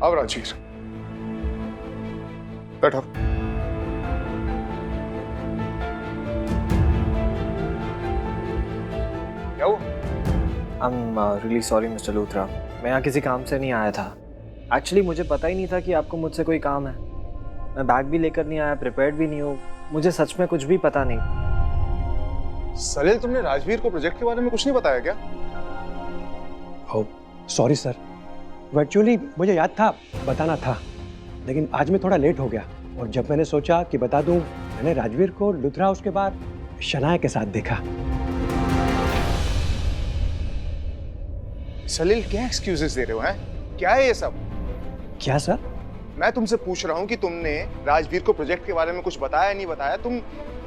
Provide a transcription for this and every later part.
अब राजवीर बैठो। क्या हुआ? I'm really sorry mister Luthra, मैं यहाँ किसी काम से नहीं आया था। एक्चुअली मुझे पता ही नहीं था कि आपको मुझसे कोई काम है। मैं बैग भी लेकर नहीं आया, प्रिपेयर्ड भी नहीं हूँ, मुझे सच में कुछ भी पता नहीं। सलील, तुमने राजवीर को प्रोजेक्ट के बारे में कुछ नहीं बताया क्या? ओह सॉरी सर, एक्चुअली मुझे याद था, बताना था, लेकिन आज मैं थोड़ा लेट हो गया और जब मैंने सोचा कि बता दूं, मैंने राजवीर को लुथरा हाउस के बाद शनाया के साथ देखा। सलील, क्या एक्सक्यूजेस दे रहे हो हैं? क्या है ये सब? क्या सर? मैं तुमसे पूछ रहा हूँ कि तुमने राजवीर को प्रोजेक्ट के बारे में कुछ बताया नहीं बताया? तुम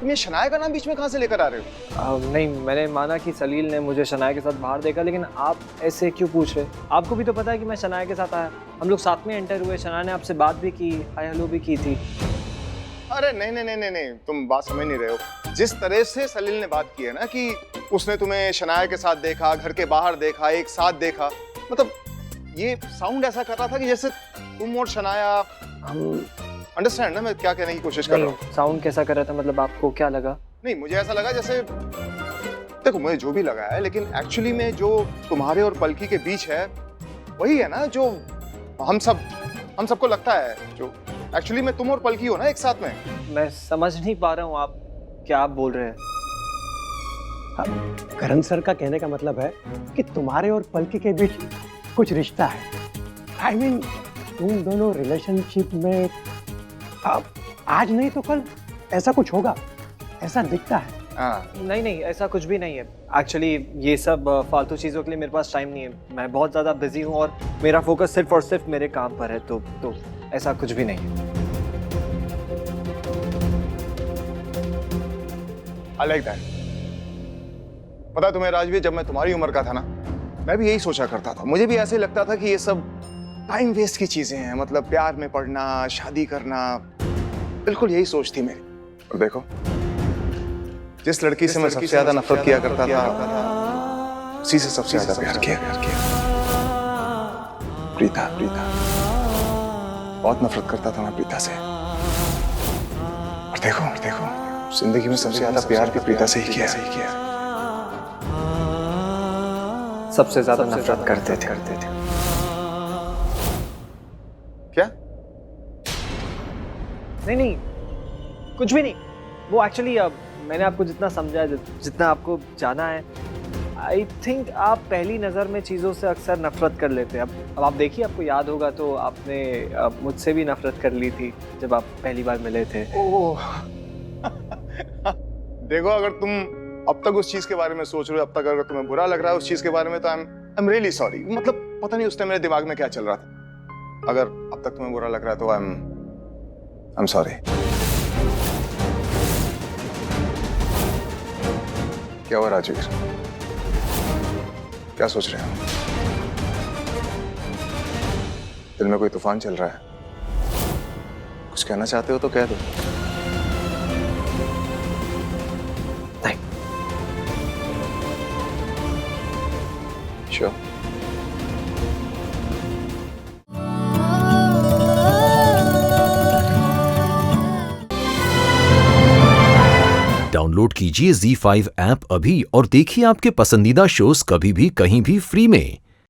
ये शनाया का नाम बीच में कहाँ से लेकर आ रहे हो? नहीं, मैंने माना कि सलील ने मुझे शनाया के साथ बाहर देखा, लेकिन आप ऐसे क्यों पूछ रहे? आपको भी तो पता है कि मैं शनाया के साथ आया, हम लोग साथ में एंटर हुए, शनाया ने आपसे बात भी की, हाय हेलो भी की थी। अरे नहीं नहीं नहीं नहीं नहीं, तुम बात समझ नहीं रहे हो। जिस तरह से सलील ने बात की है ना कि उसने तुम्हें शनाया के साथ देखा, घर के बाहर देखा, एक साथ देखा, मतलब ये साउंड ऐसा कर रहा था कि जैसे तुम और शनाया, हम अंडरस्टैंड ना मैं क्या कहने की कोशिश कर रहा हूँ? साउंड कैसा कर रहा था, मतलब आपको क्या लगा? नहीं, मुझे ऐसा लगा जैसे, देखो मुझे जो भी लगा है, लेकिन एक्चुअली में जो तुम्हारे और पलकी के बीच है वही है ना जो हम सबको लगता है, जो एक्चुअली में तुम और पलकी हो ना एक साथ में। मैं समझ नहीं पा रहा हूँ आप क्या आप बोल रहे हैं। करण सर का कहने का मतलब है कि तुम्हारे और पलकी के बीच कुछ रिश्ता है। आई मीन तुम दोनों रिलेशनशिप में आज नहीं तो कल ऐसा कुछ होगा, ऐसा दिखता है। नहीं नहीं, ऐसा कुछ भी नहीं है। एक्चुअली ये सब फालतू चीज़ों के लिए मेरे पास टाइम नहीं है, मैं बहुत ज़्यादा बिजी हूँ और मेरा फोकस सिर्फ और सिर्फ मेरे काम पर है, तो ऐसा कुछ भी नहीं है। I like that. पता है तुम्हें राजवीर, जब मैं तुम्हारी उम्र का था ना, मैं भी यही सोचा करता था। मुझे भी ऐसे लगता था कि ये सब टाइम वेस्ट की चीजें हैं, मतलब प्यार में पड़ना, शादी करना, बिल्कुल यही सोच थी मेरी। और देखो, जिस लड़की से मैं सबसे ज्यादा नफरत किया करता था, उसी से सबसे ज्यादा प्यार किया। प्रीता, बहुत नफरत करता था मैं प्रीता से। और देखो, जिंदगी में सबसे ज्यादा प्यार भी प्रीता से ही किया। सबसे ज्यादा नफरत करते थे। क्या? नहीं, कुछ भी नहीं। वो एक्चुअली मैंने आपको जितना समझा, जितना आपको जाना है, आई थिंक आप पहली नज़र में चीज़ों से अक्सर नफरत कर लेते हैं। अब आप देखिए, आपको याद होगा तो आपने मुझसे भी नफरत कर ली थी जब आप पहली बार मिले थे। ओह देखो, अगर तुम अब तक उस चीज के बारे में सोच रहे हो, अब तक अगर तुम्हें बुरा लग रहा है उस चीज के बारे में, तो आई एम रियली सॉरी। मतलब पता नहीं उस टाइम मेरे दिमाग में क्या चल रहा था। अगर अब तक तुम्हें बुरा लग रहा है तो आई एम सॉरी। क्या हुआ राजवीर, क्या सोच रहे हो? दिल में कोई तूफान चल रहा है? कुछ कहना चाहते हो तो कह दो। नहीं। श्योर? डाउनलोड कीजिए ZEE5 ऐप अभी और देखिए आपके पसंदीदा शोज कभी भी कहीं भी फ्री में।